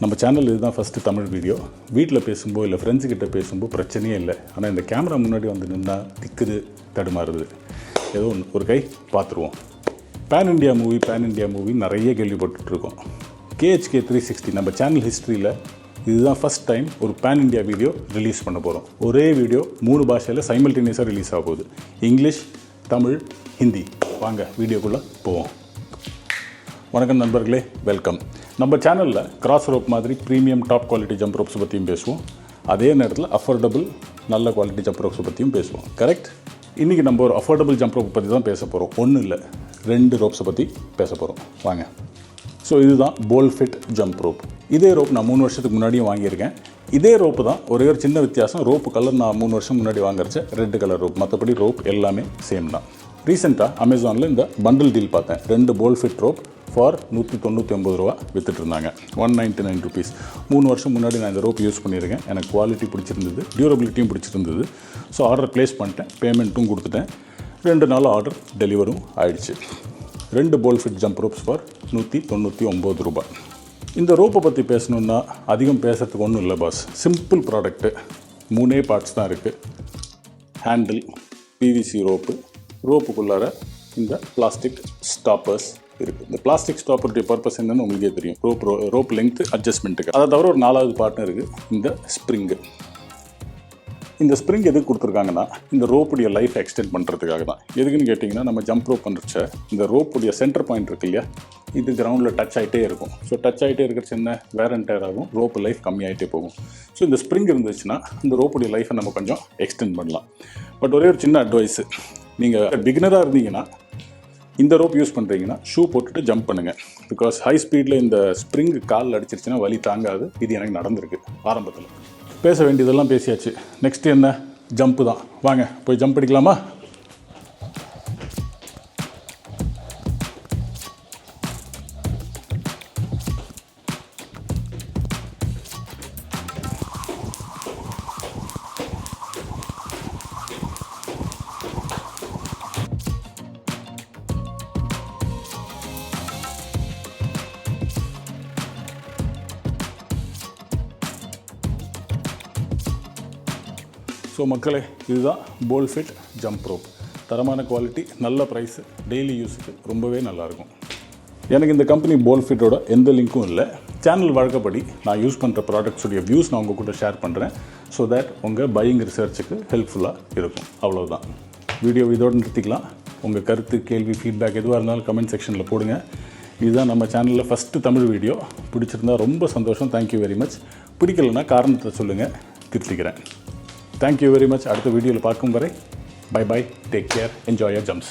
நம்ம சேனல் இதுதான் first Tamil video. வீட்டில் பேசும்போது இல்லை ஃப்ரெண்ட்ஸுக்கிட்ட பேசும்போது பிரச்சனையே இல்லை. ஆனால் இந்த கேமரா முன்னாடி வந்து நின்னா திக்குது, தடுமாறுது. ஏதோ ஒரு கை பார்த்துருவோம். பேன் இண்டியா மூவி நிறைய கேள்விப்பட்டுருக்கோம். KHK 360 நம்ம சேனல் ஹிஸ்ட்ரியில் இதுதான் ஃபஸ்ட் டைம் ஒரு பேன் இண்டியா வீடியோ ரிலீஸ் பண்ண போகிறோம். ஒரே வீடியோ 3 பாஷையில் சைமல்டேனியஸாக ரிலீஸ் ஆக போகுது. இங்கிலீஷ், தமிழ், ஹிந்தி. வாங்க வீடியோக்குள்ளே போவோம். வணக்கம் நண்பர்களே, வெல்கம். நம்ம சேனலில் கிராஸ் ரோப் மாதிரி premium top quality jump ropes பற்றியும் பேசுவோம். அதே நேரத்தில் அஃபோர்டபுள் நல்ல குவாலிட்டி ஜம்ப் ரோப்ஸ் பற்றியும் பேசுவோம். கரெக்ட்? இன்றைக்கி நம்ம ஒரு அஃபோர்டபுள் ஜம்ப் ரோப் பற்றி தான் பேச போகிறோம். ஒன்றும் இல்லை, 2 ரோப்ஸை பற்றி பேச போகிறோம். வாங்க. ஸோ இதுதான் போல் ஃபிட் ஜம்ப் ரோப். இதே ரோப் நான் 3 வருஷத்துக்கு முன்னாடியும் வாங்கியிருக்கேன். இதே ரோப்பு தான், ஒரே ஒரு சின்ன வித்தியாசம். ரோப்பு கலர் நான் 3 வருஷம் முன்னாடி வாங்குறச்ச ரெட் கலர் ரோப். மற்றபடி ரோப் எல்லாமே சேம் தான். ரீசெண்டாக அமேசானில் இந்த பண்டில் டீல் பார்த்தேன். 2 போல் ஃபிட் ரோப் ஃபார் 199 ரூபா விற்றுட்டு இருந்தாங்க. 199 ருபீஸ். 3 வருஷம் முன்னாடி நான் இந்த ரோப் யூஸ் பண்ணியிருக்கேன். எனக்கு குவாலிட்டி பிடிச்சிருந்தது, டியூரபிலிட்டியும் பிடிச்சிருந்தது. ஸோ ஆர்டர் ப்ளேஸ் பண்ணிட்டேன், பேமெண்ட்டும் கொடுத்துட்டேன். 2 நாள் ஆர்டர் டெலிவரும் ஆயிடுச்சு. 2 போல் ஃபிட் ஜம்ப் ரோப்ஸ் ஃபார் 199 ரூபாய். இந்த ரோப்பை பற்றி பேசணுன்னா அதிகம் பேசுறதுக்கு ஒன்றும் இல்லை பாஸ். Simple product. 3 பார்ட்ஸ் தான் இருக்குது. ஹேண்டில், PVC ரோப்புக்குள்ளார இந்த பிளாஸ்டிக் ஸ்டாப்பர்ஸ் இருக்குது. இந்த பிளாஸ்டிக் ஸ்டாப்பருடைய பர்பஸ் என்னன்னு உங்களுக்கே தெரியும். ரோப் லெங்க்த்து அட்ஜஸ்ட்மெண்ட்டுக்கு. அதை தவிர ஒரு 4வது பார்ட்னர் இருக்குது, இந்த ஸ்ப்ரிங்கு. இந்த ஸ்ப்ரிங் எதுக்கு கொடுத்துருக்காங்கன்னா இந்த ரோப்புடைய லைஃப் எக்ஸ்டெண்ட் பண்ணுறதுக்காக தான். எதுக்குன்னு கேட்டிங்கன்னா, நம்ம ஜம்ப் ரோப் பண்ணுறச்ச இந்த ரோப்புடைய சென்டர் பாயிண்ட் இருக்கு இல்லையா, இது கிரவுண்டில் டச் ஆகிட்டே இருக்கும். ஸோ டச் ஆகிட்டே இருக்கிற சின்ன வேர் அண்ட் டயர் ஆகும், ரோப்பு லைஃப் கம்மியாகிட்டே போகும். ஸோ இந்த ஸ்ப்ரிங் இருந்துச்சுன்னா இந்த ரோப்புடைய லைஃப்பை நம்ம கொஞ்சம் எக்ஸ்டெண்ட் பண்ணலாம். பட் ஒரே ஒரு சின்ன அட்வைஸு, நீங்கள் பிகினராக இருந்தீங்கன்னா இந்த ரோப் யூஸ் பண்ணுறீங்கன்னா ஷூ போட்டுட்டு ஜம்ப் பண்ணுங்கள். பிகாஸ் ஹை ஸ்பீடில் இந்த ஸ்ப்ரிங் காலில் அடிச்சிருச்சுன்னா வலி தாங்காது. இது எனக்கு நடந்திருக்கு ஆரம்பத்தில். பேச வேண்டியதெல்லாம் பேசியாச்சு. நெக்ஸ்ட் என்ன? ஜம்ப்பு தான். வாங்க போய் ஜம்ப் அடிக்கலாமா? ஸோ மக்களே, இதுதான் போல் ஃபிட் ஜம்ப் ரோப். தரமான குவாலிட்டி, நல்ல ப்ரைஸு, டெய்லி யூஸுக்கு ரொம்பவே நல்லாயிருக்கும். எனக்கு இந்த கம்பெனி போல் ஃபிட்டோட எந்த லிங்க்கும் இல்லை. சேனல் வழக்கப்படி நான் யூஸ் பண்ணுற ப்ராடக்ட்ஸுடைய வியூஸ் நான் உங்கள் கூட ஷேர் பண்ணுறேன். ஸோ தட் உங்கள் பையிங் ரிசர்ச்சுக்கு ஹெல்ப்ஃபுல்லாக இருக்கும். அவ்வளோதான். வீடியோ இதோடு நிறுத்திக்கலாம். உங்கள் கருத்து, கேள்வி, ஃபீட்பேக் எதுவாக இருந்தாலும் கமெண்ட் செக்ஷனில் போடுங்க. இதுதான் நம்ம சேனலில் ஃபஸ்ட்டு தமிழ் வீடியோ. பிடிச்சிருந்தா ரொம்ப சந்தோஷம். Thank you very much. பிடிக்கலைன்னா காரணத்தை சொல்லுங்கள், திருத்திக்கிறேன். Thank you very much. அடுத்த வீடியோவில் பார்க்கும் வரை bye bye, take care, enjoy your jumps.